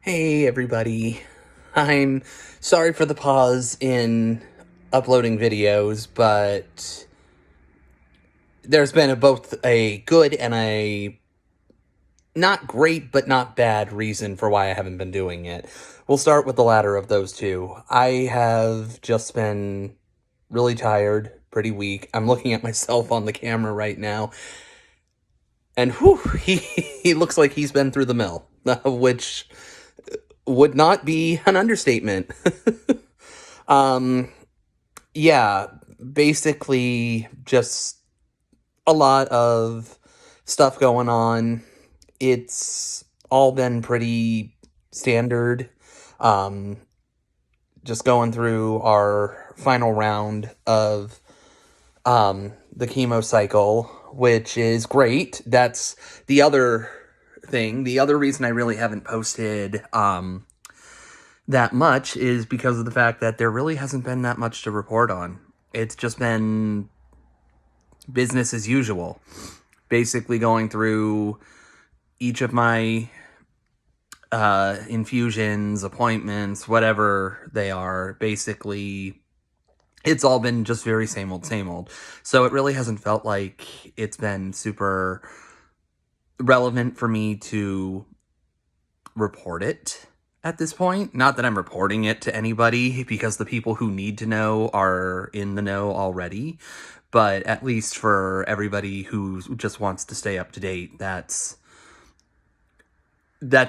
Hey everybody, I'm sorry for the pause in uploading videos, but there's been both a good and a not great but not bad reason for why I haven't been doing it. We'll start with the latter of those two. I have just been really tired, pretty weak. I'm looking at myself on the camera right now, and whew, he looks like he's been through the mill, which would not be an understatement. Um, yeah, basically just a lot of stuff going on. It's all been pretty standard. Um, just going through our final round of the chemo cycle, which is great. That's the other thing. The other reason I really haven't posted that much is because of the fact that there really hasn't been that much to report on. It's just been business as usual. Basically going through each of my infusions, appointments, whatever they are. Basically, it's all been just very same old, same old. So it really hasn't felt like it's been super relevant for me to report it at this point. Not that I'm reporting it to anybody, because the people who need to know are in the know already. But at least for everybody who just wants to stay up to date, that's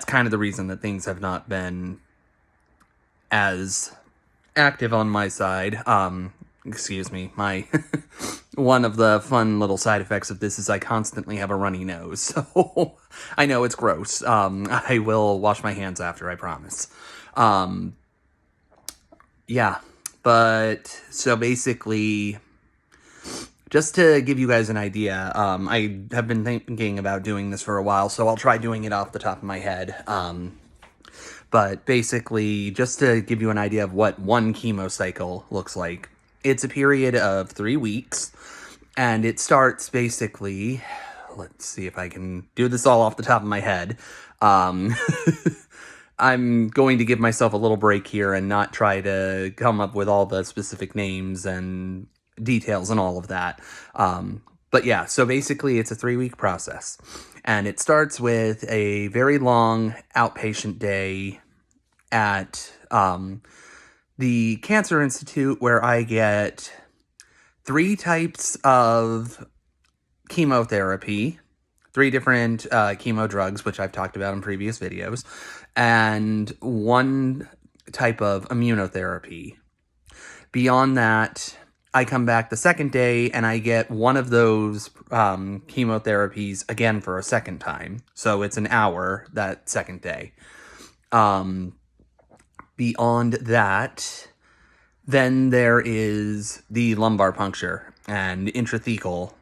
kind of the reason that things have not been as active on my side. Excuse me, my one of the fun little side effects of this is I constantly have a runny nose, so I know it's gross. I will wash my hands after, I promise. Yeah, but so basically, just to give you guys an idea, I have been thinking about doing this for a while, so I'll try doing it off the top of my head. But basically, just to give you an idea of what one chemo cycle looks like, it's a period of 3 weeks, and it starts basically, let's see if I can do this all off the top of my head. I'm going to give myself a little break here and not try to come up with all the specific names and details and all of that. But yeah, so basically it's a 3-week process. And it starts with a very long outpatient day at the Cancer Institute, where I get 3 types of chemotherapy, 3 different chemo drugs, which I've talked about in previous videos, and 1 type of immunotherapy. Beyond that, I come back the second day and I get one of those chemotherapies again for a second time. So it's an hour that second day. Beyond that, then there is the lumbar puncture and intrathecal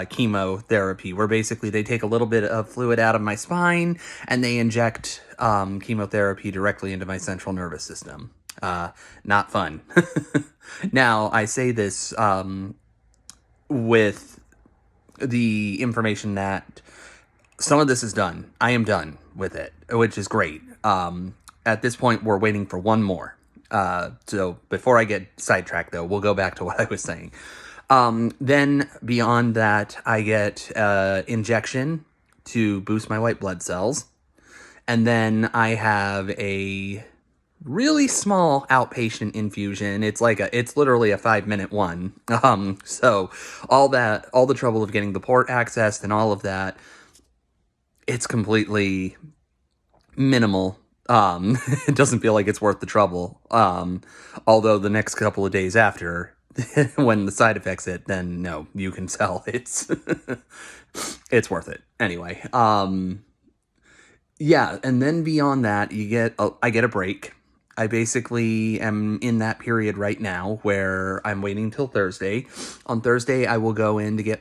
chemotherapy, where basically they take a little bit of fluid out of my spine and they inject chemotherapy directly into my central nervous system. Not fun. Now, I say this with the information that some of this is done. I am done with it, which is great. At this point, we're waiting for one more. So before I get sidetracked, though, we'll go back to what I was saying. Then beyond that, I get injection to boost my white blood cells. And then I have a really small outpatient infusion. It's literally a 5-minute one. So all the trouble of getting the port accessed and all of that, it's completely minimal. It doesn't feel like it's worth the trouble. Although the next couple of days after, when the side effects hit, then no, you can tell it's it's worth it. Anyway, yeah, and then beyond that, I get a break. I basically am in that period right now where I'm waiting till Thursday. On Thursday, I will go in to get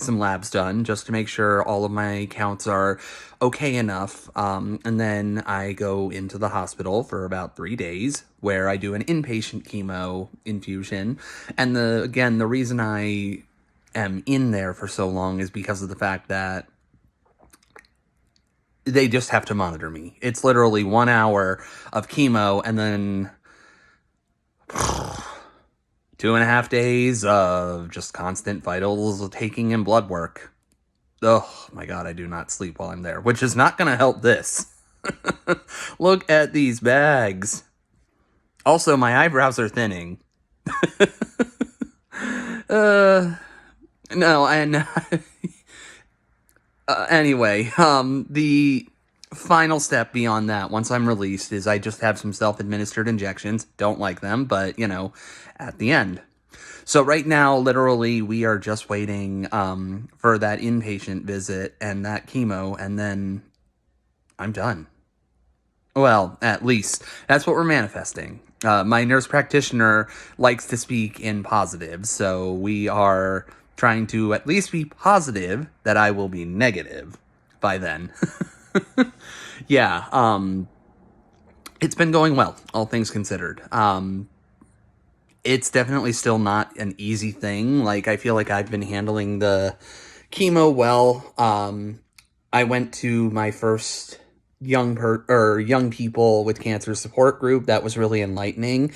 some labs done, just to make sure all of my counts are okay enough. And then I go into the hospital for about 3 days, where I do an inpatient chemo infusion. And the reason I am in there for so long is because of the fact that they just have to monitor me. It's literally 1 hour of chemo and then 2.5 days of just constant vitals taking and blood work. Oh my god, I do not sleep while I'm there, which is not going to help this. Look at these bags. Also, my eyebrows are thinning. No, and anyway, the final step beyond that, once I'm released, is I just have some self-administered injections. Don't like them, but, at the end. So right now, literally, we are just waiting for that inpatient visit and that chemo, and then I'm done. Well, at least. That's what we're manifesting. My nurse practitioner likes to speak in positives, so we are trying to at least be positive that I will be negative by then. Yeah, it's been going well, all things considered. It's definitely still not an easy thing. Like, I feel like I've been handling the chemo well. I went to my first young people with cancer support group. That was really enlightening.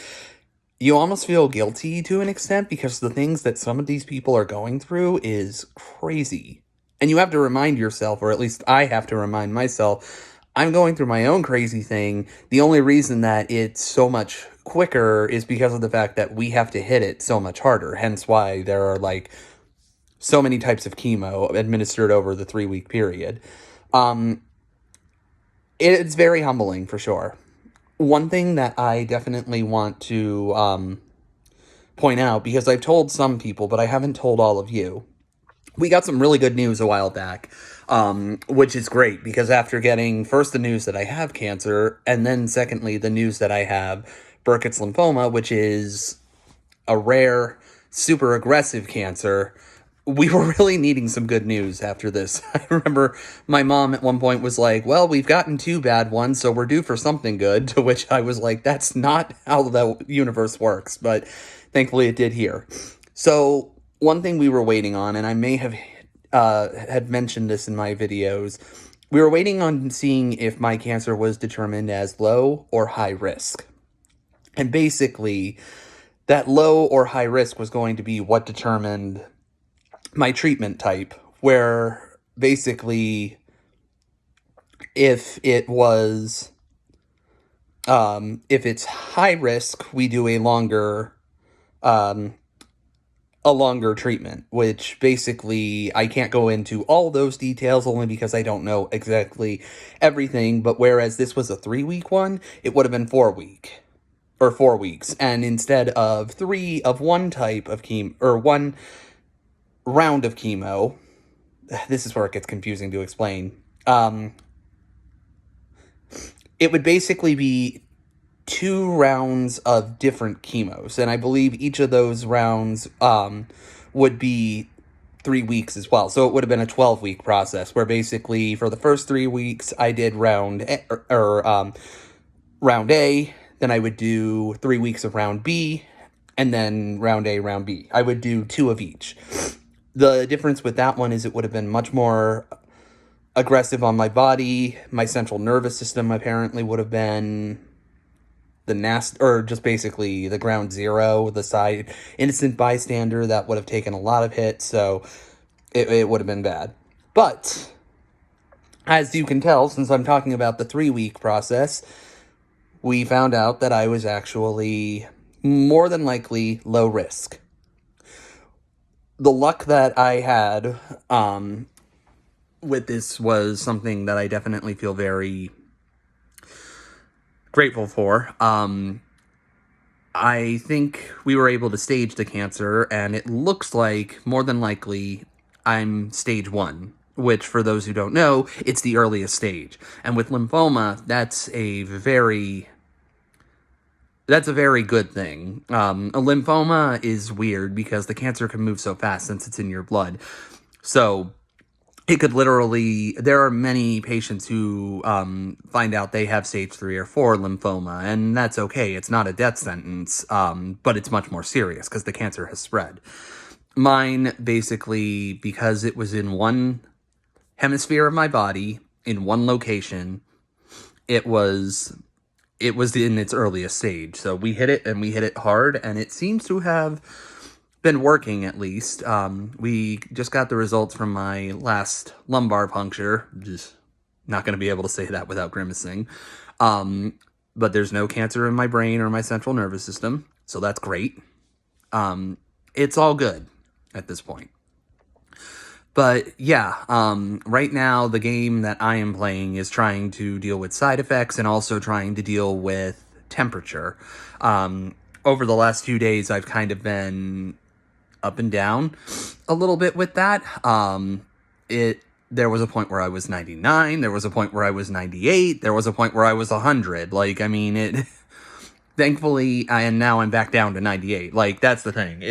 You almost feel guilty to an extent because the things that some of these people are going through is crazy. And you have to remind yourself, or at least I have to remind myself, I'm going through my own crazy thing. The only reason that it's so much quicker is because of the fact that we have to hit it so much harder. Hence why there are like so many types of chemo administered over the 3-week period. It's very humbling for sure. One thing that I definitely want to point out, because I've told some people, but I haven't told all of you, we got some really good news a while back, which is great, because after getting first the news that I have cancer, and then secondly the news that I have Burkitt's lymphoma, which is a rare, super aggressive cancer, we were really needing some good news after this. I remember my mom at one point was like, well, we've gotten 2 bad ones, so we're due for something good, to which I was like, that's not how the universe works, but thankfully it did here. So one thing we were waiting on, and I may have had mentioned this in my videos, we were waiting on seeing if my cancer was determined as low or high risk. And basically, that low or high risk was going to be what determined my treatment type, where basically if it's high risk, we do a longer treatment, which basically I can't go into all those details only because I don't know exactly everything, but whereas this was a 3-week one, it would have been 4 weeks, and instead of 3 of one type of chemo, or one round of chemo, this is where it gets confusing to explain, it would basically be 2 rounds of different chemos, and I believe each of those rounds would be 3 weeks as well. So it would have been a 12-week process, where basically for the first 3 weeks I did round A, then I would do 3 weeks of round B, and then round A, round B. I would do 2 of each. The difference with that one is it would have been much more aggressive on my body. My central nervous system apparently would have been or just basically the ground zero, the side innocent bystander that would have taken a lot of hits, so it would have been bad. But as you can tell, since I'm talking about the 3-week process, we found out that I was actually more than likely low risk. The luck that I had with this was something that I definitely feel very grateful for. I think we were able to stage the cancer, and it looks like, more than likely, I'm stage 1, which, for those who don't know, it's the earliest stage. And with lymphoma, that's a very good thing. A lymphoma is weird because the cancer can move so fast since it's in your blood. So it could literally, there are many patients who find out they have stage 3 or 4 lymphoma, and that's okay. It's not a death sentence, but it's much more serious because the cancer has spread. Mine, basically, because it was in one hemisphere of my body, in one location. It was in its earliest stage. So we hit it, and we hit it hard, and it seems to have been working, at least. We just got the results from my last lumbar puncture. Just not going to be able to say that without grimacing. But there's no cancer in my brain or my central nervous system, so that's great. It's all good at this point. But yeah, right now the game that I am playing is trying to deal with side effects and also trying to deal with temperature. Over the last few days, I've kind of been up and down a little bit with that. There was a point where I was 99, there was a point where I was 98, there was a point where I was 100. Like, I mean, it thankfully, and now I'm back down to 98. Like, that's the thing.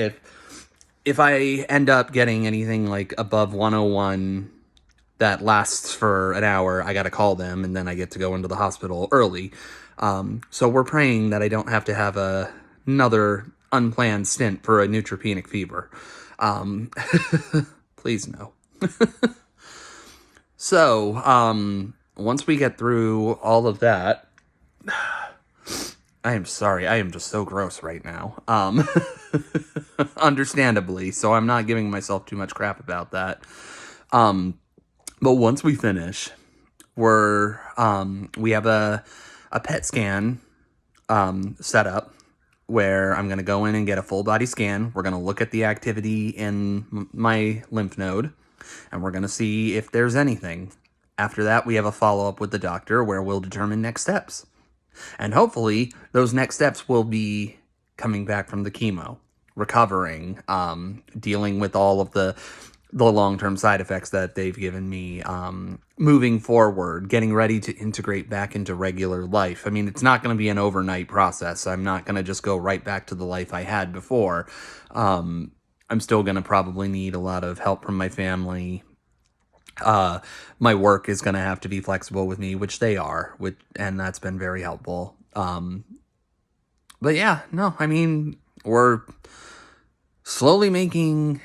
If I end up getting anything like above 101 that lasts for an hour, I gotta call them, and then I get to go into the hospital early. So we're praying that I don't have to have another unplanned stint for a neutropenic fever. Please no. So, once we get through all of that, I am sorry, I am just so gross right now. Understandably, so I'm not giving myself too much crap about that. But once we finish, we have a PET scan, set up where I'm going to go in and get a full body scan. We're going to look at the activity in my lymph node, and we're going to see if there's anything. After that, we have a follow-up with the doctor where we'll determine next steps. And hopefully, those next steps will be coming back from the chemo, recovering, dealing with all of the long-term side effects that they've given me, moving forward, getting ready to integrate back into regular life. I mean, it's not going to be an overnight process. I'm not going to just go right back to the life I had before. I'm still going to probably need a lot of help from my family. My work is going to have to be flexible with me, which they are, and that's been very helpful. But yeah, no, I mean, we're slowly making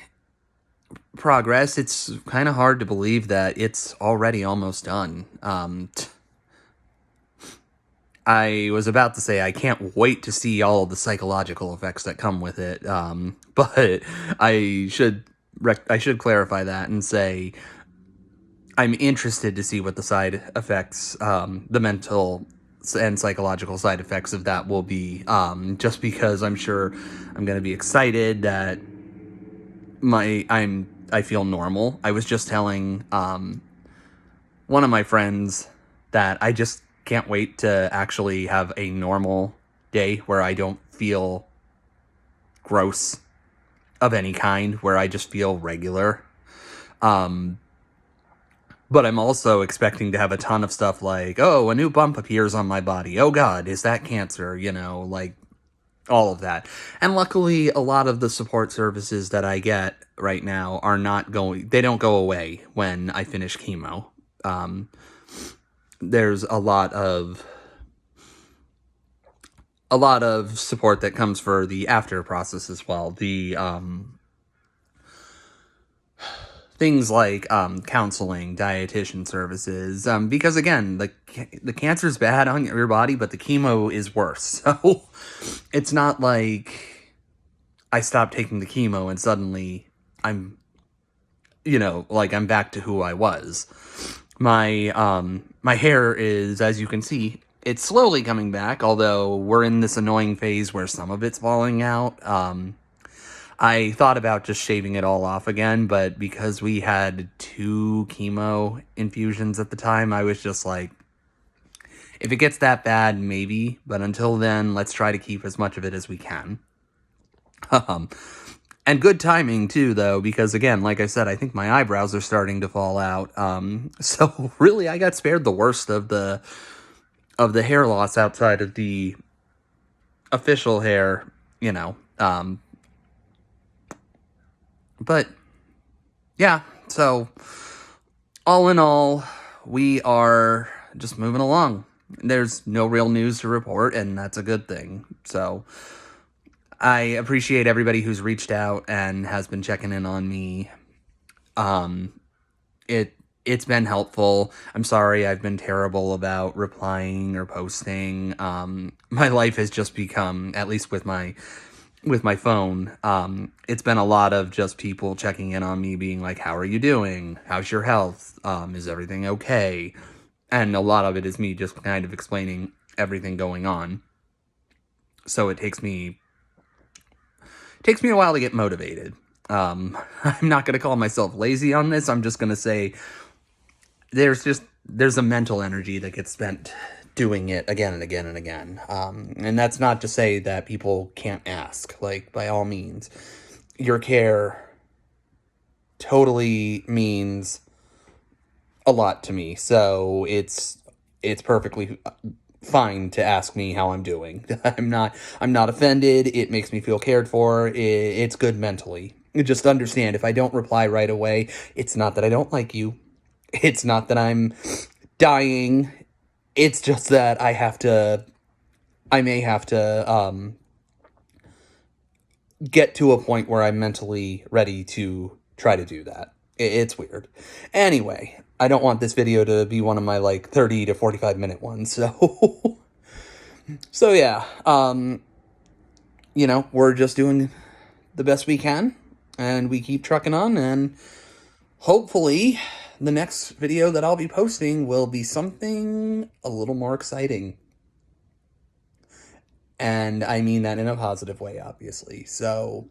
progress. It's kind of hard to believe that it's already almost done. I was about to say I can't wait to see all of the psychological effects that come with it, but I should clarify that and say I'm interested to see what the side effects, the mental and psychological side effects of that will be, just because I'm sure I'm going to be excited that I feel normal. I was just telling one of my friends that I just can't wait to actually have a normal day where I don't feel gross of any kind, where I just feel regular. But I'm also expecting to have a ton of stuff like, oh, a new bump appears on my body. Oh God, is that cancer? You know, like all of that. And luckily, a lot of the support services that I get right now they don't go away when I finish chemo. There's a lot of support that comes for the after process as well. The, things like counseling, dietitian services, because again, the cancer's bad on your body, but the chemo is worse. So it's not like I stopped taking the chemo and suddenly I'm back to who I was. My hair is, as you can see, it's slowly coming back, although we're in this annoying phase where some of it's falling out. I thought about just shaving it all off again, but because we had 2 chemo infusions at the time, I was just like, if it gets that bad, maybe, but until then, let's try to keep as much of it as we can. And good timing, too, though, because again, like I said, I think my eyebrows are starting to fall out. So really, I got spared the worst of the hair loss outside of the official hair, but yeah, so all in all, we are just moving along. There's no real news to report, and that's a good thing. So I appreciate everybody who's reached out and has been checking in on me. it's been helpful. I'm sorry I've been terrible about replying or posting. My life has just become, at least with my phone, it's been a lot of just people checking in on me, being like, how are you doing? How's your health? Is everything okay? And a lot of it is me just kind of explaining everything going on. So it takes me a while to get motivated. I'm not going to call myself lazy on this. I'm just going to say there's a mental energy that gets spent doing it again and again and again. And that's not to say that people can't ask. Like, by all means, your care totally means a lot to me. So it's perfectly fine to ask me how I'm doing. I'm not offended. It makes me feel cared for. It's good mentally. Just understand, if I don't reply right away, it's not that I don't like you. It's not that I'm dying. It's just that I may have to get to a point where I'm mentally ready to try to do that. It's weird. Anyway, I don't want this video to be one of my, like, 30 to 45 minute ones, so... So yeah, we're just doing the best we can, and we keep trucking on, and hopefully the next video that I'll be posting will be something a little more exciting. And I mean that in a positive way, obviously. So,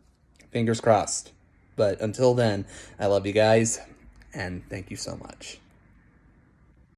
fingers crossed. But until then, I love you guys, and thank you so much.